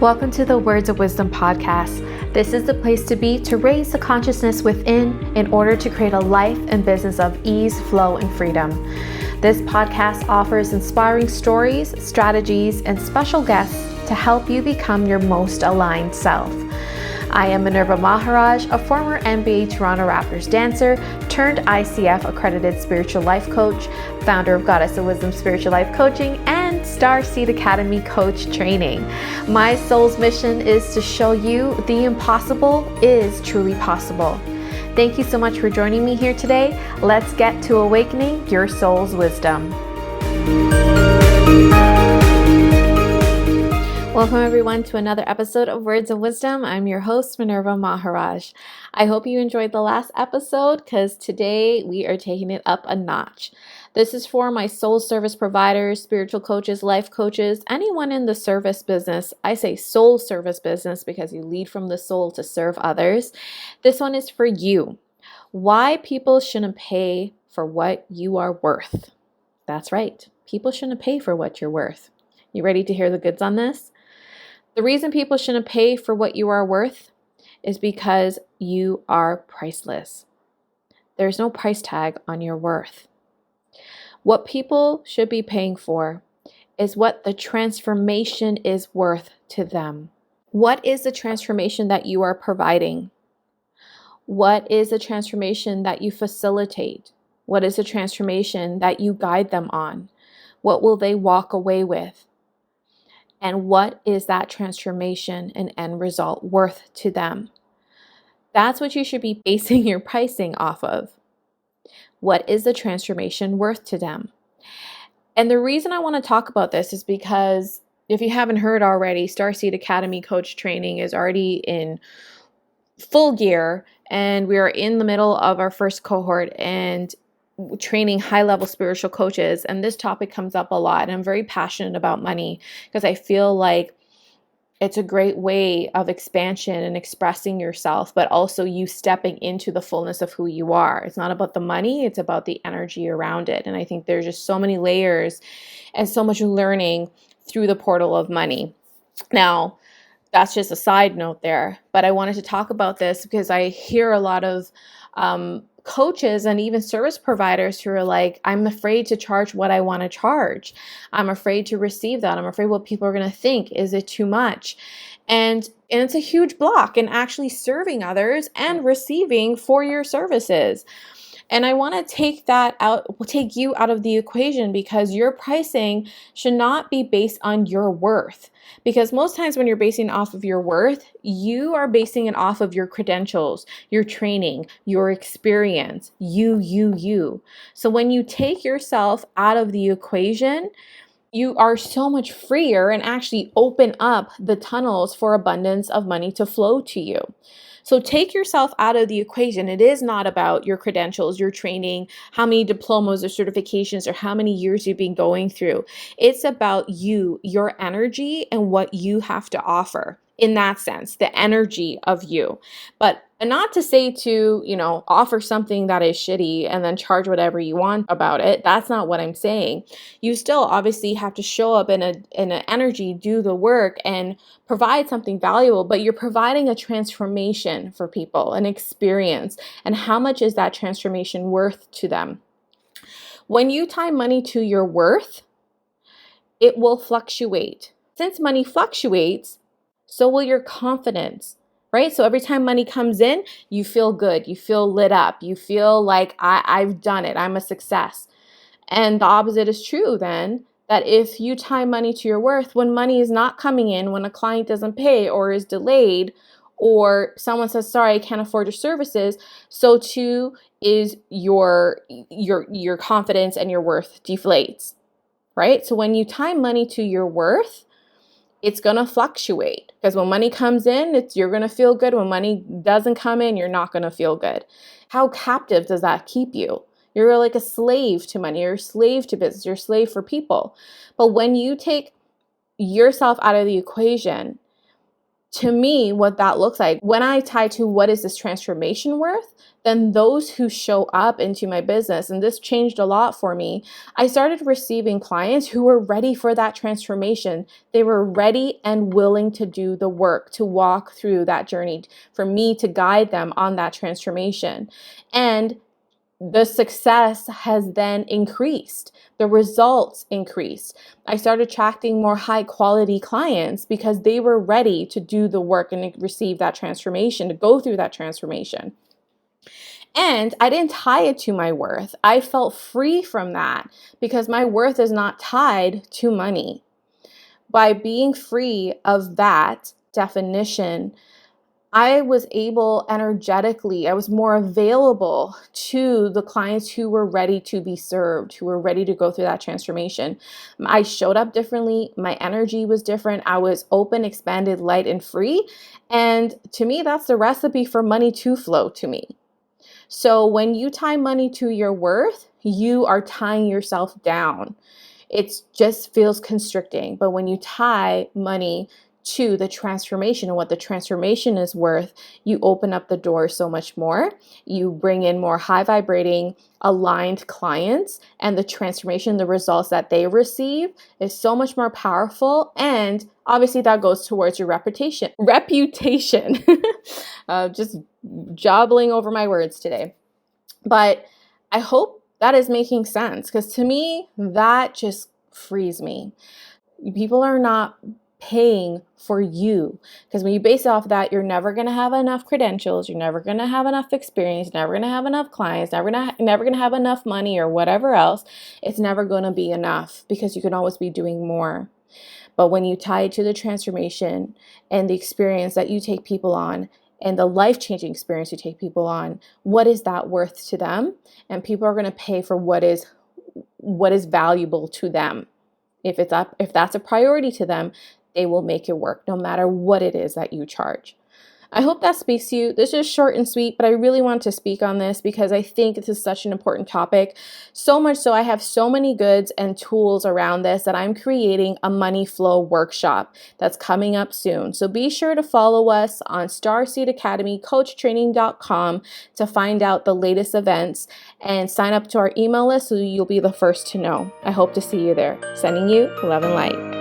Welcome to the Words of Wisdom podcast. This is the place to be to raise the consciousness within in order to create a life and business of ease, flow, and freedom. This podcast offers inspiring stories, strategies, and special guests to help you become your most aligned self. I am Minerva Maharaj, a former NBA Toronto Raptors dancer turned ICF accredited spiritual life coach, founder of Goddess of Wisdom Spiritual Life Coaching, and Star Seed Academy coach training. My soul's mission is to show you the impossible is truly possible. Thank you so much for joining me here today. Let's get to awakening your soul's wisdom. Welcome everyone to another episode of Words of Wisdom. I'm your host, Minerva Maharaj. I hope you enjoyed the last episode because today we are taking it up a notch. This is for my soul service providers, spiritual coaches, life coaches, anyone in the service business. I say soul service business because you lead from the soul to serve others. This one is for you. Why people shouldn't pay for what you are worth. That's right. People shouldn't pay for what you're worth. You ready to hear the goods on this? The reason people shouldn't pay for what you are worth is because you are priceless. There's no price tag on your worth. What people should be paying for is what the transformation is worth to them. What is the transformation that you are providing? What is the transformation that you facilitate? What is the transformation that you guide them on? What will they walk away with? And what is that transformation and end result worth to them? That's what you should be basing your pricing off of. What is the transformation worth to them? And the reason I want to talk about this is because if you haven't heard already, Star Seed Academy coach training is already in full gear, and we are in the middle of our first cohort and training high-level spiritual coaches. And this topic comes up a lot. And I'm very passionate about money because I feel like it's a great way of expansion and expressing yourself, but also you stepping into the fullness of who you are. It's not about the money, it's about the energy around it. And I think there's just so many layers and so much learning through the portal of money. Now, that's just a side note there, but I wanted to talk about this because I hear a lot of coaches and even service providers who are like, I'm afraid to charge what I want to charge. I'm afraid to receive that. I'm afraid what people are going to think. Is it too much? And it's a huge block in actually serving others and receiving for your services. And I want to take you out of the equation because your pricing should not be based on your worth. Because most times when you're basing it off of your worth, you are basing it off of your credentials, your training, your experience, you. So when you take yourself out of the equation, you are so much freer and actually open up the tunnels for abundance of money to flow to you. So take yourself out of the equation. It is not about your credentials, your training, how many diplomas or certifications or how many years you've been going through. It's about you, your energy, and what you have to offer. In that sense, the energy of you. But not to say to, offer something that is shitty and then charge whatever you want about it. That's not what I'm saying. You still obviously have to show up in an energy, do the work, and provide something valuable, but you're providing a transformation for people, an experience. And how much is that transformation worth to them? When you tie money to your worth, it will fluctuate. Since money fluctuates, so will your confidence, right? So every time money comes in, you feel good, you feel lit up, you feel like I've done it, I'm a success. And the opposite is true then, that if you tie money to your worth, when money is not coming in, when a client doesn't pay or is delayed, or someone says, sorry, I can't afford your services, so too is your confidence and your worth deflates, right? So when you tie money to your worth, it's going to fluctuate because when money comes in, you're going to feel good. When money doesn't come in, you're not going to feel good. How captive does that keep you? You're like a slave to money. You're a slave to business. You're a slave for people. But when you take yourself out of the equation To me, what that looks like, when I tie to what is this transformation worth, then those who show up into my business, and this changed a lot for me, I started receiving clients who were ready for that transformation. They were ready and willing to do the work, to walk through that journey, for me to guide them on that transformation. And the success has then increased. The results increased. I started attracting more high quality clients because they were ready to do the work and receive that transformation, to go through that transformation. And I didn't tie it to my worth. I felt free from that because my worth is not tied to money. By being free of that definition, I was able energetically, I was more available to the clients who were ready to be served, who were ready to go through that transformation. I showed up differently. My energy was different. I was open, expanded, light, and free. And to me, that's the recipe for money to flow to me. So when you tie money to your worth, you are tying yourself down. It just feels constricting. But when you tie money to the transformation and what the transformation is worth, you open up the door so much more. You bring in more high vibrating, aligned clients, and the transformation, the results that they receive is so much more powerful. And obviously that goes towards your reputation. Just jobbling over my words today. But I hope that is making sense, because to me, that just frees me. People are not paying for you, because when you base it off of that, you're never going to have enough credentials, you're never going to have enough experience, never going to have enough clients, never going to have enough money or whatever else. It's never going to be enough, because you can always be doing more. But when you tie it to the transformation and the experience that you take people on, and the life-changing experience you take people on, what is that worth to them? And people are going to pay for what is valuable to them. If that's a priority to them, they will make it work no matter what it is that you charge. I hope that speaks to you. This is short and sweet, but I really want to speak on this because I think this is such an important topic. So much so I have so many goods and tools around this that I'm creating a money flow workshop that's coming up soon. So be sure to follow us on Starseed Academy, coachtraining.com to find out the latest events and sign up to our email list so you'll be the first to know. I hope to see you there. Sending you love and light.